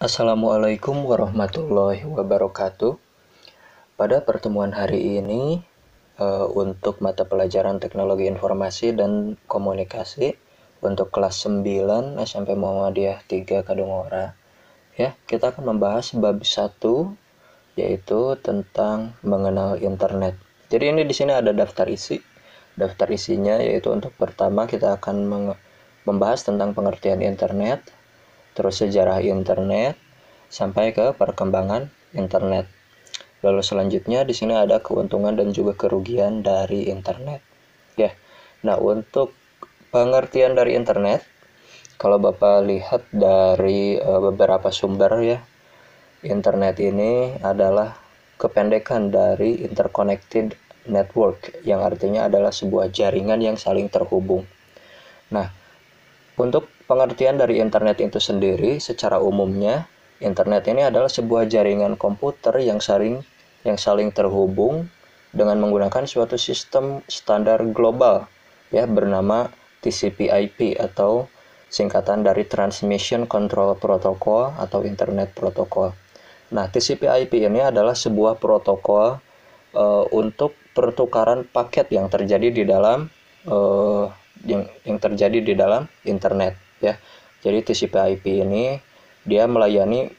Assalamualaikum warahmatullahi wabarakatuh. Pada pertemuan hari ini, untuk mata pelajaran Teknologi Informasi dan Komunikasi untuk kelas 9 SMP Muhammadiyah 3 Kadungora, ya, kita akan membahas bab 1 yaitu tentang mengenal internet. Jadi ini di sini ada daftar isi. Daftar isinya yaitu untuk pertama kita akan membahas tentang pengertian internet, terus sejarah internet, sampai ke perkembangan internet. Lalu selanjutnya di sini ada keuntungan dan juga kerugian dari internet. Ya. Nah, untuk pengertian dari internet, kalau Bapak lihat dari beberapa sumber ya, internet ini adalah kependekan dari interconnected network, yang artinya adalah sebuah jaringan yang saling terhubung. Nah, untuk pengertian dari internet itu sendiri, secara umumnya, internet ini adalah sebuah jaringan komputer yang saling terhubung dengan menggunakan suatu sistem standar global ya bernama TCP/IP atau singkatan dari Transmission Control Protocol atau Internet Protocol. Nah, TCP/IP ini adalah sebuah protokol untuk pertukaran paket yang terjadi di dalam yang terjadi di dalam internet ya. Jadi TCP/IP ini dia melayani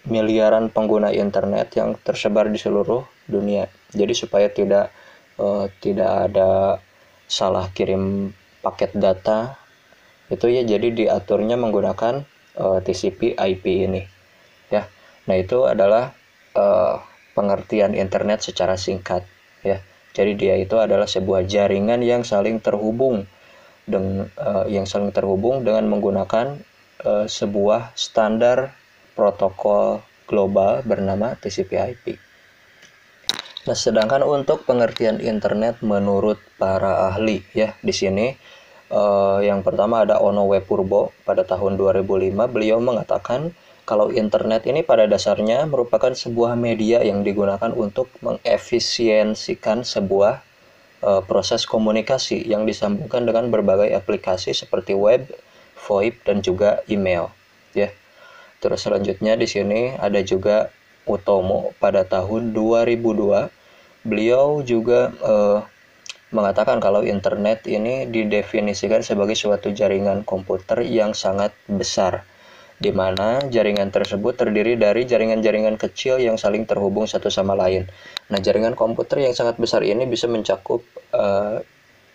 miliaran pengguna internet yang tersebar di seluruh dunia. Jadi supaya tidak ada salah kirim paket data itu ya, jadi diaturnya menggunakan TCP/IP ini ya. Nah, itu adalah pengertian internet secara singkat ya. Jadi dia itu adalah sebuah jaringan yang saling terhubung dengan menggunakan sebuah standar protokol global bernama TCP/IP. Nah, sedangkan untuk pengertian internet menurut para ahli ya, di sini yang pertama ada Ono W. Purbo pada tahun 2005. Beliau mengatakan kalau internet ini pada dasarnya merupakan sebuah media yang digunakan untuk mengefisiensikan sebuah proses komunikasi yang disambungkan dengan berbagai aplikasi seperti web, VoIP, dan juga email. Ya. Terus selanjutnya di sini ada juga Utomo pada tahun 2002. Beliau juga mengatakan kalau internet ini didefinisikan sebagai suatu jaringan komputer yang sangat besar, di mana jaringan tersebut terdiri dari jaringan-jaringan kecil yang saling terhubung satu sama lain. Nah, jaringan komputer yang sangat besar ini bisa mencakup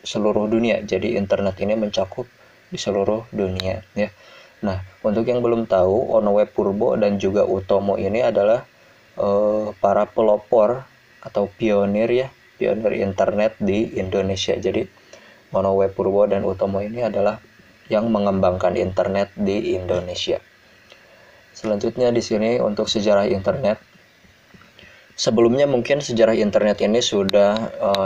seluruh dunia. Jadi internet ini mencakup di seluruh dunia ya. Nah, untuk yang belum tahu, Ono W. Purbo dan juga Utomo ini adalah para pelopor atau pionir internet di Indonesia. Jadi Ono W. Purbo dan Utomo ini adalah yang mengembangkan internet di Indonesia. Selanjutnya di sini untuk sejarah internet. Sebelumnya mungkin sejarah internet ini sudah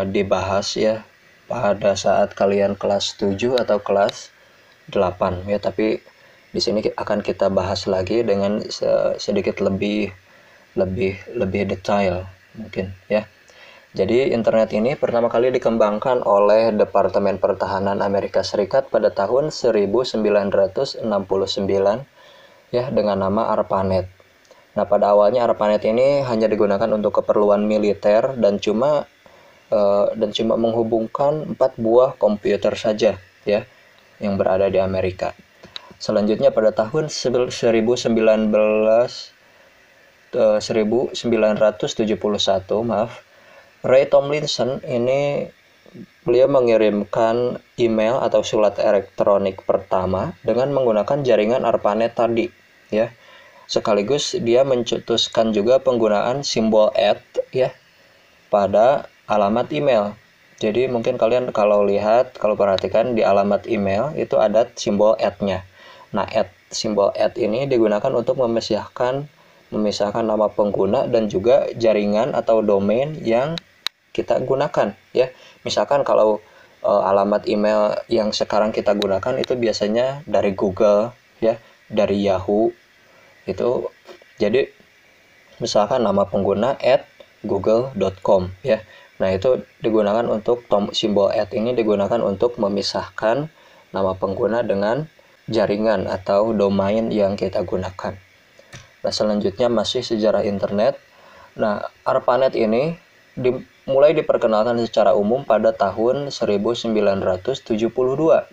dibahas ya pada saat kalian kelas 7 atau kelas 8 ya, tapi di sini akan kita bahas lagi dengan sedikit lebih detail mungkin ya. Jadi internet ini pertama kali dikembangkan oleh Departemen Pertahanan Amerika Serikat pada tahun 1969 ya, dengan nama ARPANET. Nah, pada awalnya ARPANET ini hanya digunakan untuk keperluan militer dan cuma menghubungkan 4 buah komputer saja ya yang berada di Amerika. Selanjutnya pada tahun 1971, Ray Tomlinson ini beliau mengirimkan email atau surat elektronik pertama dengan menggunakan jaringan ARPANET tadi ya. Sekaligus dia mencetuskan juga penggunaan simbol @ ya pada alamat email. Jadi mungkin kalian kalau perhatikan di alamat email itu ada simbol @-nya. Nah, simbol @ ini digunakan untuk memisahkan nama pengguna dan juga jaringan atau domain yang kita gunakan ya. Misalkan kalau alamat email yang sekarang kita gunakan itu biasanya dari Google ya, dari Yahoo itu. Jadi misalkan nama pengguna @google.com ya. Nah, itu digunakan untuk simbol @ ini digunakan untuk memisahkan nama pengguna dengan jaringan atau domain yang kita gunakan. Nah, selanjutnya masih sejarah internet. Nah, ARPANET ini mulai diperkenalkan secara umum pada tahun 1972.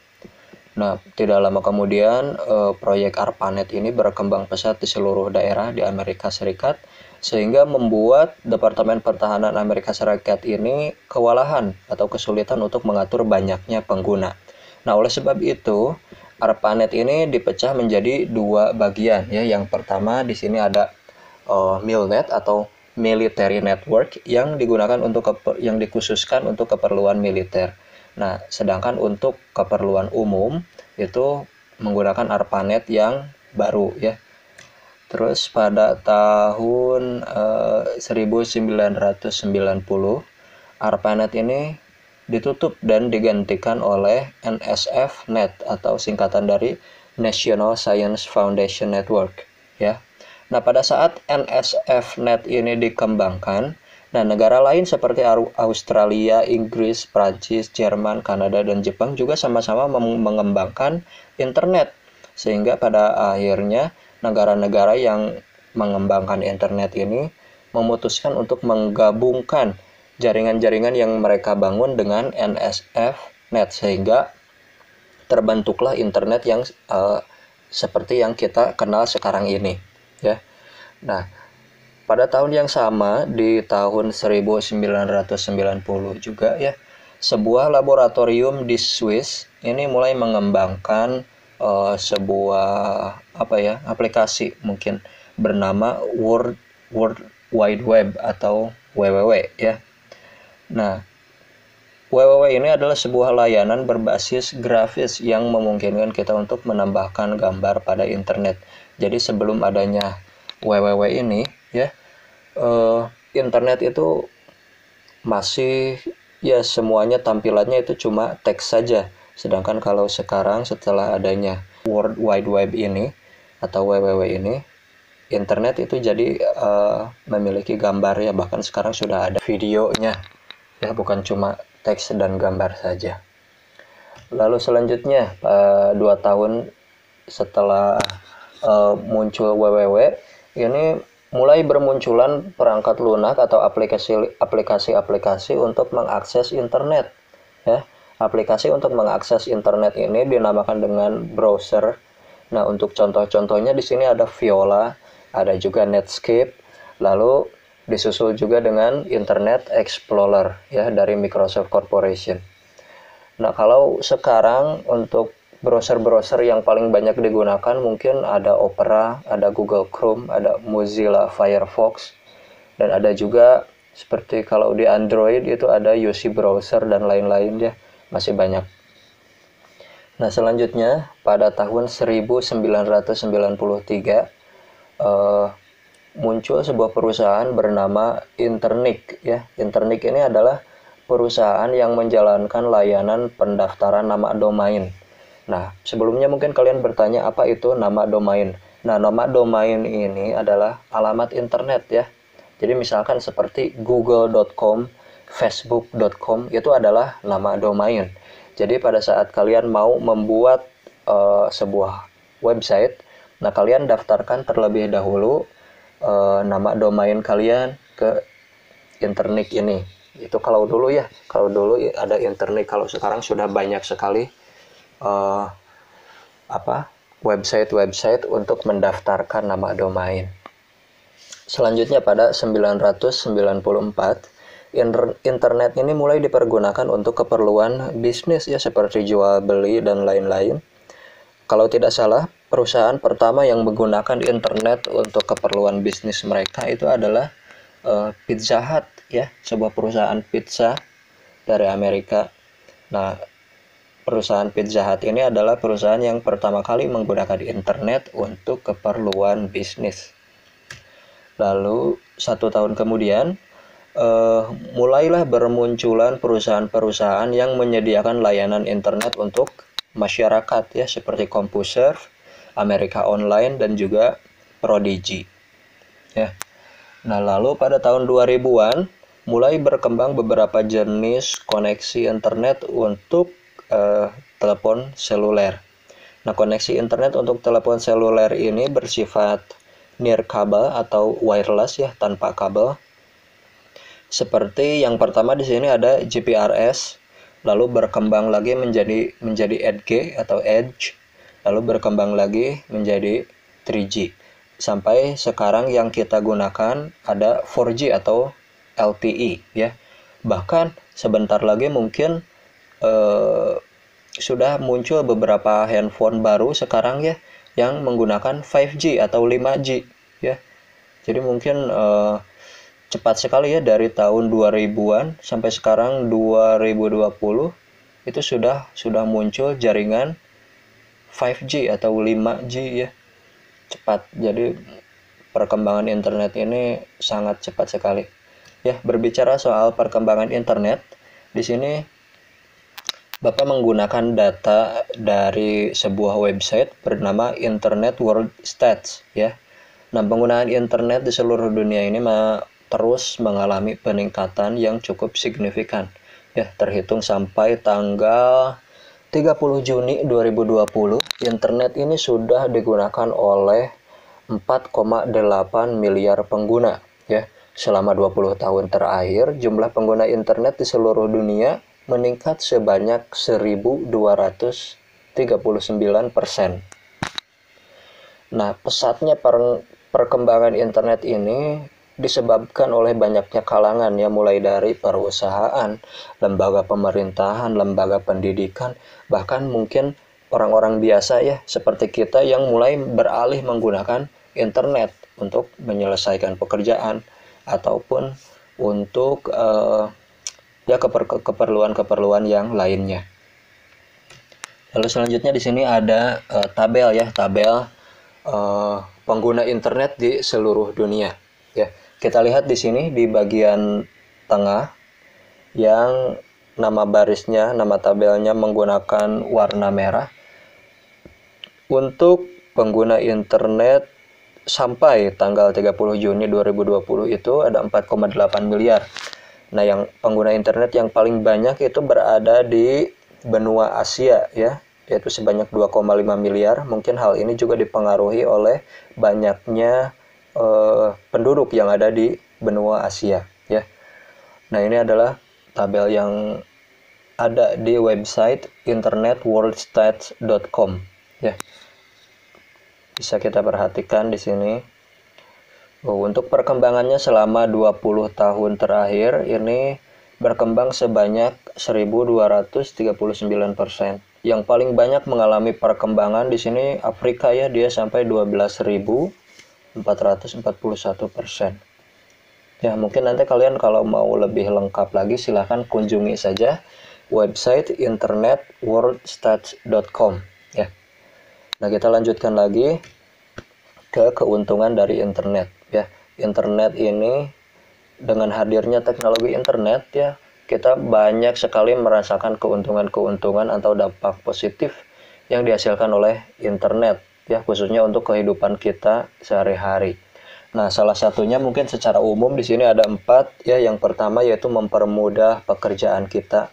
Nah, tidak lama kemudian proyek ARPANET ini berkembang pesat di seluruh daerah di Amerika Serikat, sehingga membuat Departemen Pertahanan Amerika Serikat ini kewalahan atau kesulitan untuk mengatur banyaknya pengguna. Nah, oleh sebab itu, ARPANET ini dipecah menjadi dua bagian ya. Yang pertama di sini ada MILNET atau Military Network yang digunakan yang dikhususkan untuk keperluan militer. Nah, sedangkan untuk keperluan umum itu menggunakan ARPANET yang baru ya. Terus pada tahun 1990 ARPANET ini ditutup dan digantikan oleh NSF-NET atau singkatan dari National Science Foundation Network ya. Nah, pada saat NSF-NET ini dikembangkan, nah negara lain seperti Australia, Inggris, Prancis, Jerman, Kanada, dan Jepang juga sama-sama mengembangkan internet. Sehingga pada akhirnya negara-negara yang mengembangkan internet ini memutuskan untuk menggabungkan jaringan-jaringan yang mereka bangun dengan NSF-NET, sehingga terbentuklah internet yang seperti yang kita kenal sekarang ini ya. Nah, pada tahun yang sama di tahun 1990 juga ya, sebuah laboratorium di Swiss ini mulai mengembangkan sebuah aplikasi mungkin bernama World Wide Web atau WWW ya. Nah, WWW ini adalah sebuah layanan berbasis grafis yang memungkinkan kita untuk menambahkan gambar pada internet. Jadi sebelum adanya WWW ini ya, internet itu masih ya semuanya tampilannya itu cuma teks saja. Sedangkan kalau sekarang setelah adanya World Wide Web ini atau WWW ini, internet itu jadi memiliki gambar ya, bahkan sekarang sudah ada videonya ya, bukan cuma teks dan gambar saja. Lalu selanjutnya 2 tahun setelah muncul WWW ini mulai bermunculan perangkat lunak atau aplikasi-aplikasi untuk mengakses internet ya. Aplikasi untuk mengakses internet ini dinamakan dengan browser. Nah, untuk contoh-contohnya di sini ada Viola, ada juga Netscape, lalu disusul juga dengan Internet Explorer ya dari Microsoft Corporation. Nah, kalau sekarang untuk browser-browser yang paling banyak digunakan mungkin ada Opera, ada Google Chrome, ada Mozilla Firefox, dan ada juga seperti kalau di Android itu ada UC Browser dan lain-lain ya, masih banyak. Nah, selanjutnya pada tahun 1993 muncul sebuah perusahaan bernama Internik ya. Internik ini adalah perusahaan yang menjalankan layanan pendaftaran nama domain. Nah, sebelumnya mungkin kalian bertanya apa itu nama domain. Nah, nama domain ini adalah alamat internet ya. Jadi misalkan seperti google.com, facebook.com itu adalah nama domain. Jadi pada saat kalian mau membuat sebuah website, nah kalian daftarkan terlebih dahulu nama domain kalian ke Internik ini. Itu kalau dulu ya, kalau dulu ada Internik, kalau sekarang sudah banyak sekali website-website untuk mendaftarkan nama domain. Selanjutnya pada 1994 internet ini mulai dipergunakan untuk keperluan bisnis ya, seperti jual beli dan lain-lain. Kalau tidak salah, perusahaan pertama yang menggunakan internet untuk keperluan bisnis mereka itu adalah Pizza Hut ya, sebuah perusahaan pizza dari Amerika. Nah, perusahaan Pizza Hut ini adalah perusahaan yang pertama kali menggunakan internet untuk keperluan bisnis. Lalu 1 tahun kemudian mulailah bermunculan perusahaan-perusahaan yang menyediakan layanan internet untuk masyarakat ya, seperti CompuServe, America Online, dan juga Prodigy ya. Nah, lalu pada tahun 2000-an mulai berkembang beberapa jenis koneksi internet untuk telepon seluler. Nah, koneksi internet untuk telepon seluler ini bersifat nirkabel atau wireless ya, tanpa kabel. Seperti yang pertama di sini ada GPRS, lalu berkembang lagi menjadi Edge atau Edge, lalu berkembang lagi menjadi 3G. Sampai sekarang yang kita gunakan ada 4G atau LTE ya. Bahkan sebentar lagi mungkin sudah muncul beberapa handphone baru sekarang ya yang menggunakan 5G atau 5G ya. Jadi mungkin cepat sekali ya, dari tahun 2000-an sampai sekarang 2020 itu sudah muncul jaringan 5G atau 5G ya. Cepat. Jadi perkembangan internet ini sangat cepat sekali. Ya, berbicara soal perkembangan internet, di sini Bapak menggunakan data dari sebuah website bernama Internet World Stats ya. Nah, penggunaan internet di seluruh dunia ini terus mengalami peningkatan yang cukup signifikan ya, terhitung sampai tanggal 30 Juni 2020, internet ini sudah digunakan oleh 4,8 miliar pengguna ya. Selama 20 tahun terakhir, jumlah pengguna internet di seluruh dunia meningkat sebanyak 1.239%. Nah, pesatnya perkembangan internet ini disebabkan oleh banyaknya kalangan ya, mulai dari perusahaan, lembaga pemerintahan, lembaga pendidikan, bahkan mungkin orang-orang biasa ya seperti kita yang mulai beralih menggunakan internet untuk menyelesaikan pekerjaan ataupun untuk keperluan-keperluan yang lainnya. Lalu selanjutnya di sini ada tabel ya, tabel pengguna internet di seluruh dunia ya. Kita lihat di sini di bagian tengah yang nama barisnya, nama tabelnya menggunakan warna merah. Untuk pengguna internet sampai tanggal 30 Juni 2020 itu ada 4,8 miliar. Nah, yang pengguna internet yang paling banyak itu berada di benua Asia ya, yaitu sebanyak 2,5 miliar. Mungkin hal ini juga dipengaruhi oleh banyaknya penduduk yang ada di benua Asia ya. Nah, ini adalah tabel yang ada di website internetworldstats.com ya. Bisa kita perhatikan di sini. Untuk perkembangannya selama 20 tahun terakhir ini berkembang sebanyak 1.239%. Yang paling banyak mengalami perkembangan di sini Afrika ya, dia sampai 12.441%. Ya, mungkin nanti kalian kalau mau lebih lengkap lagi silahkan kunjungi saja website internetworldstats.com ya. Nah, kita lanjutkan lagi ke keuntungan dari internet ya. Internet ini dengan hadirnya teknologi internet ya, kita banyak sekali merasakan keuntungan-keuntungan atau dampak positif yang dihasilkan oleh internet ya, khususnya untuk kehidupan kita sehari-hari. Nah, salah satunya mungkin secara umum di sini ada 4 ya. Yang pertama yaitu mempermudah pekerjaan kita.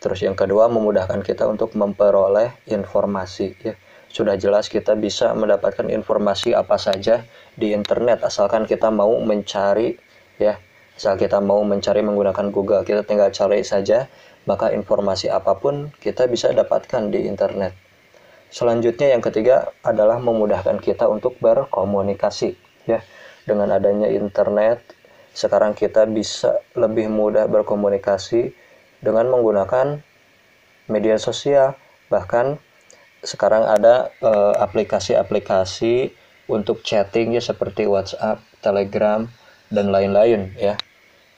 Terus yang kedua memudahkan kita untuk memperoleh informasi ya. Sudah jelas kita bisa mendapatkan informasi apa saja di internet asalkan kita mau mencari ya. Asal kita mau mencari menggunakan Google, kita tinggal cari saja, maka informasi apapun kita bisa dapatkan di internet. Selanjutnya yang ketiga adalah memudahkan kita untuk berkomunikasi ya. Dengan adanya internet sekarang kita bisa lebih mudah berkomunikasi dengan menggunakan media sosial. Bahkan sekarang ada aplikasi-aplikasi untuk chatting ya, seperti WhatsApp, Telegram dan lain-lain ya.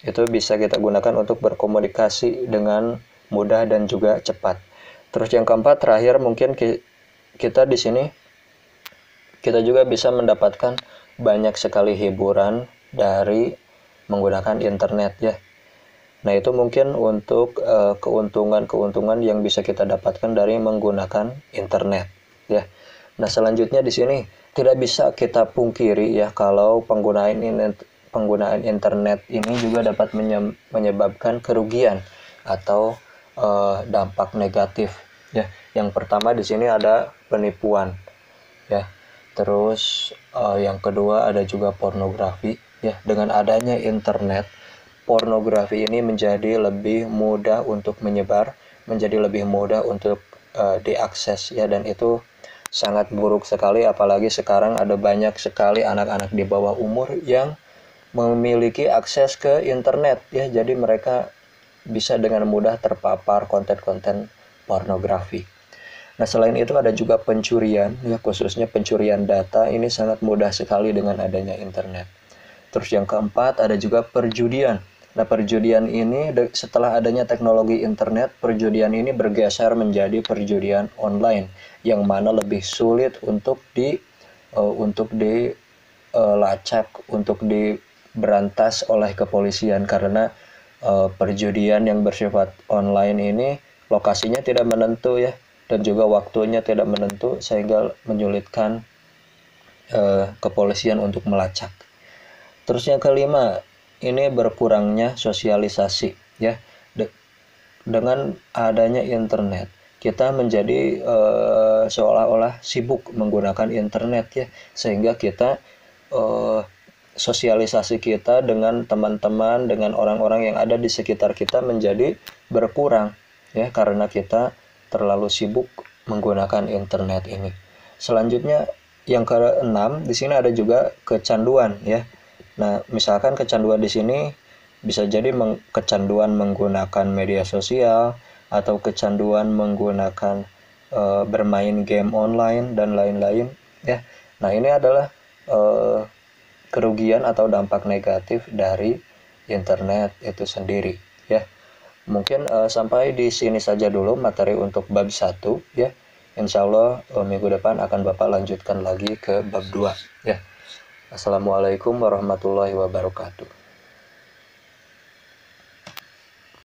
Itu bisa kita gunakan untuk berkomunikasi dengan mudah dan juga cepat. Terus yang keempat terakhir mungkin kita di sini kita juga bisa mendapatkan banyak sekali hiburan dari menggunakan internet ya. Nah, itu mungkin untuk keuntungan-keuntungan yang bisa kita dapatkan dari menggunakan internet ya. Nah, selanjutnya di sini tidak bisa kita pungkiri ya kalau penggunaan internet ini juga dapat menyebabkan kerugian atau dampak negatif ya. Yang pertama di sini ada penipuan ya. Terus yang kedua ada juga pornografi ya. Dengan adanya internet, pornografi ini menjadi lebih mudah untuk menyebar, menjadi lebih mudah untuk diakses ya, dan itu sangat buruk sekali. Apalagi sekarang ada banyak sekali anak-anak di bawah umur yang memiliki akses ke internet ya, jadi mereka bisa dengan mudah terpapar konten-konten pornografi. Nah, selain itu ada juga pencurian, ya khususnya pencurian data, ini sangat mudah sekali dengan adanya internet. Terus yang keempat ada juga perjudian. Nah, perjudian ini setelah adanya teknologi internet, perjudian ini bergeser menjadi perjudian online yang mana lebih sulit untuk dilacak, untuk diberantas oleh kepolisian karena perjudian yang bersifat online ini lokasinya tidak menentu ya, dan juga waktunya tidak menentu sehingga menyulitkan kepolisian untuk melacak. Terus yang kelima, ini berkurangnya sosialisasi ya. Dengan adanya internet, kita menjadi seolah-olah sibuk menggunakan internet ya, sehingga kita sosialisasi kita dengan teman-teman, dengan orang-orang yang ada di sekitar kita menjadi berkurang ya, karena kita terlalu sibuk menggunakan internet ini. Selanjutnya yang keenam, di sini ada juga kecanduan ya. Nah, misalkan kecanduan di sini bisa jadi kecanduan menggunakan media sosial atau kecanduan menggunakan bermain game online dan lain-lain ya. Nah, ini adalah kerugian atau dampak negatif dari internet itu sendiri ya. Mungkin sampai di sini saja dulu materi untuk bab 1 ya. Insya Allah minggu depan akan Bapak lanjutkan lagi ke bab 2 ya. Assalamualaikum warahmatullahi wabarakatuh.